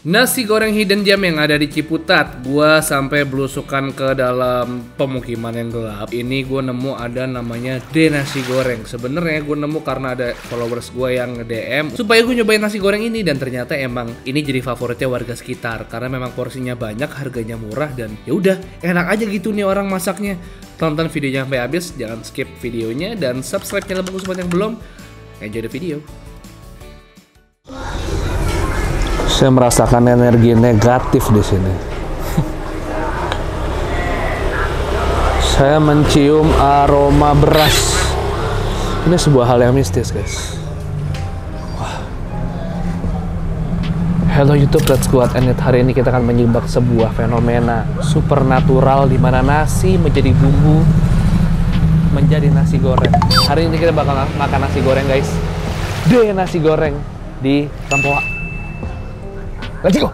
Nasi goreng hidden gem yang ada di Ciputat. Gua sampai belusukan ke dalam pemukiman yang gelap. Ini gue nemu ada namanya D Nasi Goreng. Sebenarnya gue nemu karena ada followers gue yang nge-DM supaya gue nyobain nasi goreng ini, dan ternyata emang ini jadi favoritnya warga sekitar karena memang porsinya banyak, harganya murah, dan ya udah enak aja gitu nih orang masaknya. Tonton videonya sampai habis, jangan skip videonya, dan subscribe channel Bungkus buat yang belum. Enjoy the video. Saya merasakan energi negatif di sini. Saya mencium aroma beras. Ini sebuah hal yang mistis, guys. Wah. Hello YouTube, let's go out and eat. Hari ini kita akan menyibak sebuah fenomena supernatural di mana nasi menjadi bumbu menjadi nasi goreng. Hari ini kita bakal makan nasi goreng, guys. Nasi goreng di Rempoa. Let's go!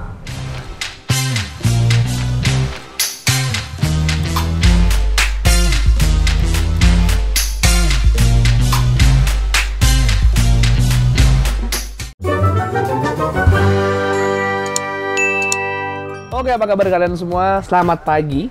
Oke, apa kabar kalian semua? Selamat pagi.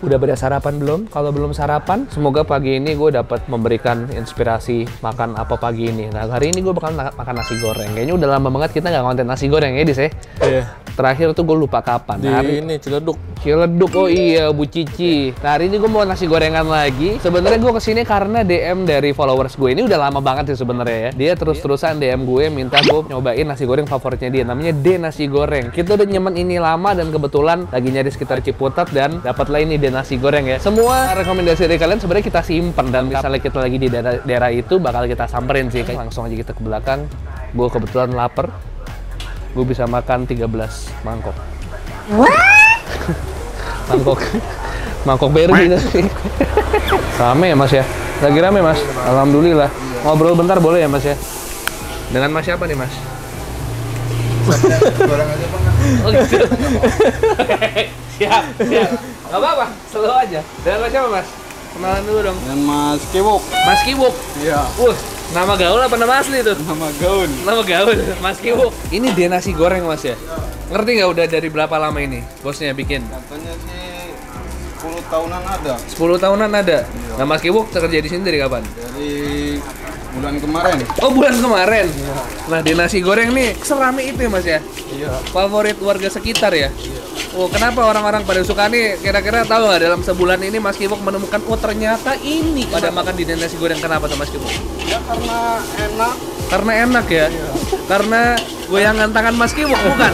Udah pada sarapan belum? Kalau belum sarapan, semoga pagi ini gue dapat memberikan inspirasi makan apa pagi ini. Nah, hari ini gue bakal makan nasi goreng. Kayaknya udah lama banget kita nggak konten nasi goreng ya, Dis ya? Iya. Terakhir tuh gue lupa kapan. Di hari ini Ciledug. Ciledug, oh iya, Bu Cici. Nah, hari ini gue mau nasi gorengan lagi. Sebenarnya gue kesini karena DM dari followers gue. Ini udah lama banget sih sebenarnya ya. Dia terus-terusan DM gue minta gue nyobain nasi goreng favoritnya dia. Namanya D Nasi Goreng. Kita udah nyemen ini lama dan kebetulan lagi nyari sekitar Ciputat dan dapatlah ini D Nasi Goreng ya. Semua rekomendasi dari kalian sebenarnya kita simpen, dan misalnya kita lagi di daerah itu bakal kita samperin sih. Langsung aja kita ke belakang. Gue kebetulan lapar. Gue bisa makan 13 mangkok. Mangkok baru gitu sih. Rame ya Mas ya? Lagi rame Mas? Alhamdulillah. Ngobrol bentar boleh ya Mas ya? Dengan Mas siapa nih Mas? Goreng aja Bang. Oh gitu. Siap. Gak apa-apa, selalu aja. Dengan Mas siapa Mas? Kenalan dulu dong. Dan Mas Kiwuk. Mas Kiwuk. Iya. Nama gaul apa nama asli tuh? Nama gaun. Nama gaul, Mas Kiwuk. Ini D Nasi Goreng Mas ya? Ngerti nggak udah dari berapa lama ini bosnya bikin? Katanya sih 10 tahunan ada. 10 tahunan ada? Iya. Nah Mas Kiwuk kerja di sini dari kapan? Dari bulan kemarin. Oh bulan kemarin? Iya. Nah D Nasi Goreng nih serame itu ya Mas ya? Iya. Favorit warga sekitar ya? Iya. Oh kenapa orang-orang pada suka nih? Kira-kira tahu nggak dalam sebulan ini Mas Kiwuk menemukan, oh ternyata ini pada makan di D Nasi Goreng. Kenapa tuh Mas Kiwuk? Ya karena enak. Karena enak ya? Iya. Karena goyangan tangan Mas Kiwuk, bukan?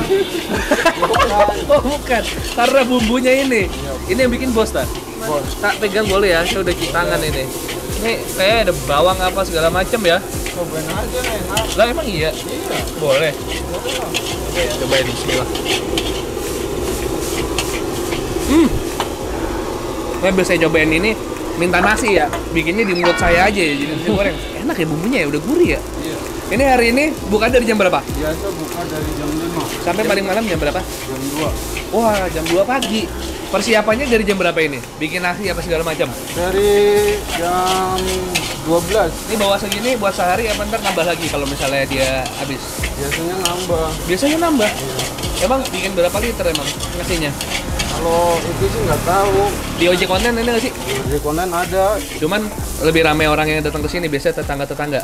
Oh bukan, karena bumbunya ini. Iya. Ini yang bikin bos tak? Bos. Tak pegang boleh ya, saya udah cuci tangan ini. Ini kayak ada bawang apa segala macam ya? Cobain aja enak. Lah emang iya? Iya. Boleh. Oke, cobain bismillah. Saya biasa cobain ini minta nasi ya, bikinnya di mulut saya aja ya, jadi nasi goreng. Enak ya bumbunya ya, udah gurih ya. Iya. Ini hari ini buka dari jam berapa? Biasa buka dari jam 5 Sampai paling malam jam berapa? jam 2. Wah, jam 2 pagi. Persiapannya dari jam berapa ini? Bikin nasi apa segala macam? Dari jam 12. Ini bawa segini buat sehari apa ntar nambah lagi kalau misalnya dia habis? Biasanya nambah. Biasanya nambah. Iya. Emang bikin berapa liter emang nasinya? Kalau itu sih nggak tahu. Di ojek online ini nggak sih? Di konten ada. Cuman lebih ramai orang yang datang ke sini, biasanya tetangga-tetangga.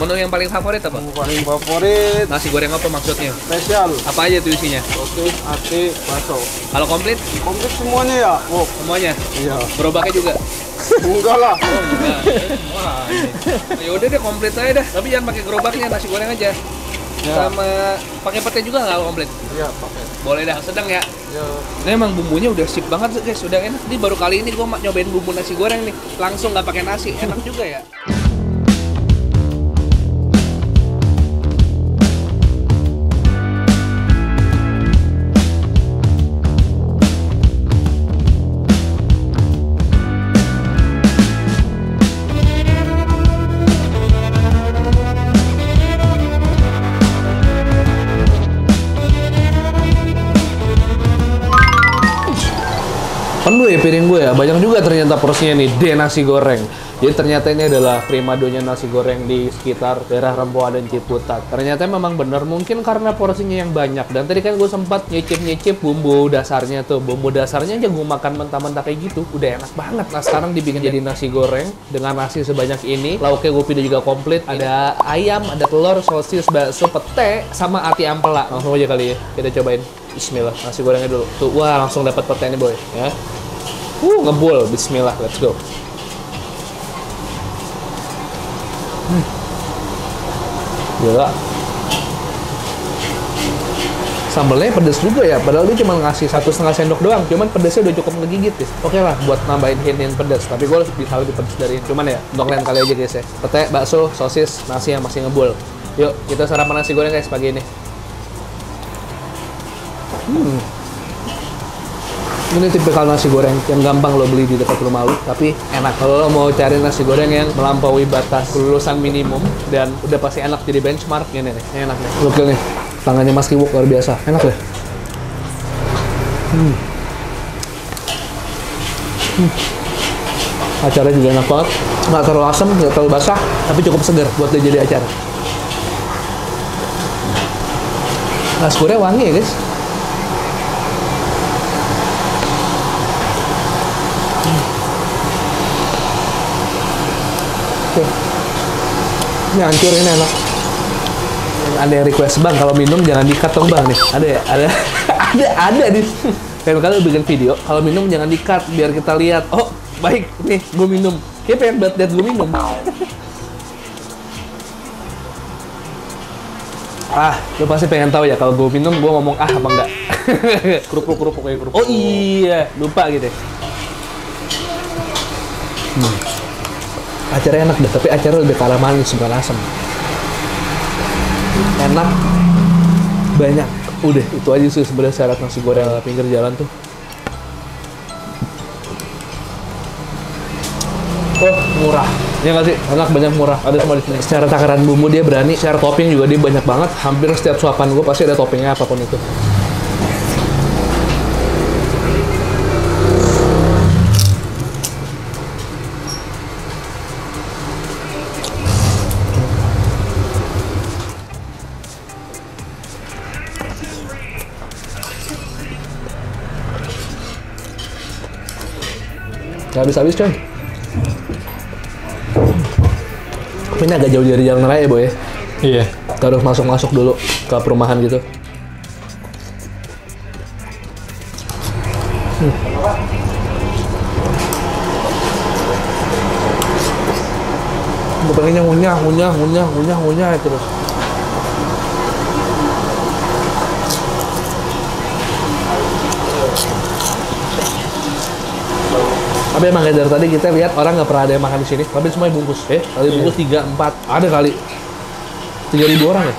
Menu yang paling favorit apa? Yang paling favorit Nasi goreng apa maksudnya? spesial. Apa aja tuh isinya? Sosis, ati, bakso. Kalau komplit? Komplit semuanya ya? Oh, Semuanya? iya. Gerobaknya juga? Enggak lah. Enggak. Wah, ini. Yaudah deh komplit aja dah. Tapi jangan pakai gerobaknya, nasi goreng aja. Ya. Sama pakai pete juga nggak kalau komplit? Iya, pakai. Boleh dah, sedang ya. Ya. Ini emang bumbunya udah sip banget guys, udah enak. Ini baru kali ini gue nyobain bumbu nasi goreng nih, langsung nggak pakai nasi, enak juga ya. Penuh ya piring gue ya, banyak juga ternyata porsinya nih, D Nasi Goreng. Jadi ternyata ini adalah primadonnya nasi goreng di sekitar daerah Rempoa dan Ciputat. Ternyata memang benar, mungkin karena porsinya yang banyak. Dan tadi kan gue sempat nyicip-nyicip bumbu dasarnya tuh. Bumbu dasarnya aja gue makan mentah-mentah kayak gitu, udah enak banget. Nah sekarang dibikin jadi nasi goreng dengan nasi sebanyak ini. Lauknya gue pilih juga komplit. Ada ayam, ada telur, sosis, bakso, pete, sama ati ampela. Langsung aja kali ya, kita cobain. Bismillah, nasi gorengnya dulu. Tuh, wah langsung dapat pete nih boy. Ya. Ngebul, bismillah, let's go. Gila. Sambelnya pedes juga ya, padahal dia cuma ngasih 1,5 sendok doang, cuman pedesnya udah cukup ngegigit ya. Oke lah, buat nambahin hint pedes, tapi gue bisa lebih pedes dari ini. Cuman ya, untuk lain kali aja guys ya. Pete, bakso, sosis, nasi yang masih ngebul. Yuk, kita sarapan nasi goreng guys pagi ini. Ini tipikal nasi goreng yang gampang lo beli di dekat rumah lo, tapi enak. Kalau lo mau cari nasi goreng yang melampaui batas kelulusan minimum dan udah pasti enak jadi benchmark, ini nih, ini enak nih. Gokil nih, tangannya Mas Kiwok luar biasa, enak deh. Acaranya juga enak banget, nggak terlalu asam, nggak terlalu basah, tapi cukup segar buat dia jadi acar. Nasi goreng wangi ya guys. Oke. Ini hancur, ini enak. Ada yang request, bang kalau minum jangan di-cut dong bang nih. Ada ya? Ada di kayak kalian bikin video, kalau minum jangan di-cut biar kita lihat. Oh, baik nih, gue minum. Kayak pengen banget lihat gue minum. Lu pasti pengen tahu ya kalau gue minum gue ngomong apa enggak? Kerupuk kayak kerupuk. Oh iya, lupa gitu. Acaranya enak deh, tapi acaranya lebih kalah manis, bukan asam. Enak, banyak. Udah, itu aja sih sebenarnya syarat nasi goreng pinggir jalan tuh. Oh, murah. Ya nggak sih? Enak, banyak, murah. Ada semua di sini. Secara takaran bumbu dia berani, secara topping juga dia banyak banget. Hampir setiap suapan gue pasti ada toppingnya apapun itu. Gak habis-habis coy. Ini agak jauh dari jalan raya boy. Iya. Kita harus masuk dulu ke perumahan gitu. Gue pengennya ngunyah terus. Tapi emang kayak dari tadi kita lihat orang nggak pernah ada yang makan di sini, tapi semuanya bungkus. Kali bungkus 3, 4, ada kali 3.000 orang ya?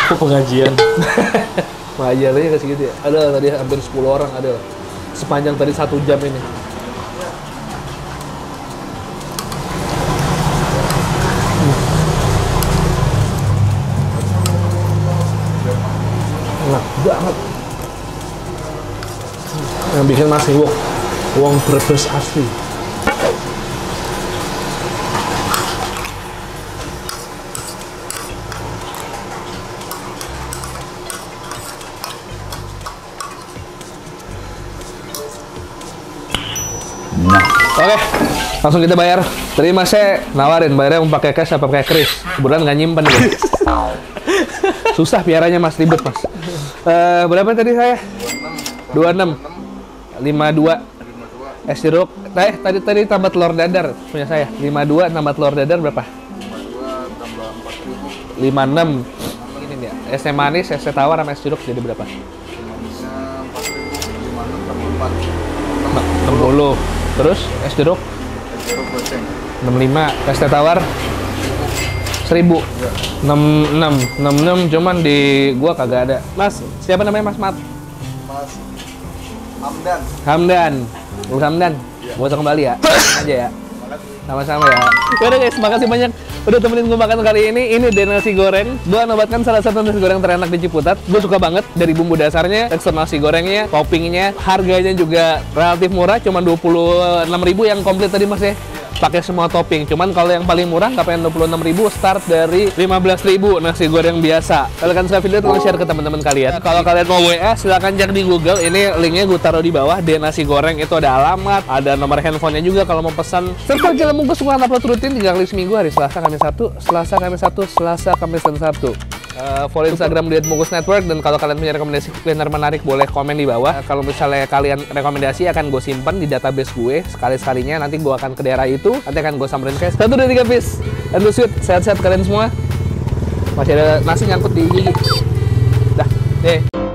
Kok pengajian? Pengajian aja kasih gitu ya? Ada tadi hampir 10 orang ada. Sepanjang tadi 1 jam ini. Enak banget. Yang bikin nasi wok. Wong Brebes asli. Nah. Oke, langsung kita bayar. Tadi masnya nawarin bayarnya mau pakai cash apa pakai kris. Kebetulan nggak nyimpen gue. Susah piaranya mas, ribet mas. Berapa tadi saya? 26. 52. Es jeruk, tadi tambah telur dadar punya saya. 52 tambah telur dadar berapa? 52 tambah 40. 56. Ini dia. Es teh manis, es teh tawar sama es jeruk jadi berapa? Manisnya 40, 56 tambah 4. 60. Terus es jeruk? Es jeruk goceng. 65. Es teh tawar? 1000. Ya. 66 cuman di gua kagak ada. Mas, siapa namanya Mas Mat? Mas Hamdan. Hamdan. Lu Hamdan, gua kembali ya. Aja ya. Sama-sama ya. Udah guys, makasih banyak udah temenin gue makan kali ini. Ini deh nasi goreng. Gue nobatkan salah satu nasi goreng terenak di Ciputat. Gue suka banget dari bumbu dasarnya, tekstur nasi gorengnya, toppingnya, harganya juga relatif murah, cuma 26.000 yang komplit tadi mas ya. pakai semua topping. Cuman kalau yang paling murah nggak pengen 26.000, start dari 15.000 nasi goreng biasa. Kalau kalian suka video, tolong share ke teman-teman kalian. Kalau kalian mau WA, silahkan cek di Google. Ini linknya gue taruh di bawah. D Nasi Goreng itu ada alamat, ada nomor handphonenya juga kalau mau pesan. Serta jangan bungkus semua upload rutin 3 kali seminggu, hari Selasa, Kamis, Sabtu, Selasa, Kamis, Sabtu, Selasa, Kamis, dan Sabtu. Follow Instagram Diet Bungkus Network, dan kalau kalian punya rekomendasi kuliner menarik boleh komen di bawah. Kalau misalnya kalian rekomendasi akan gue simpan di database gue, sekali-sekalinya nanti gue akan ke daerah itu, nanti akan gue samperin guys. 1, 2, 3 piece and the sweet. Sehat-sehat kalian semua. Masih ada nasi nyangkut di gigi. Dah, deh.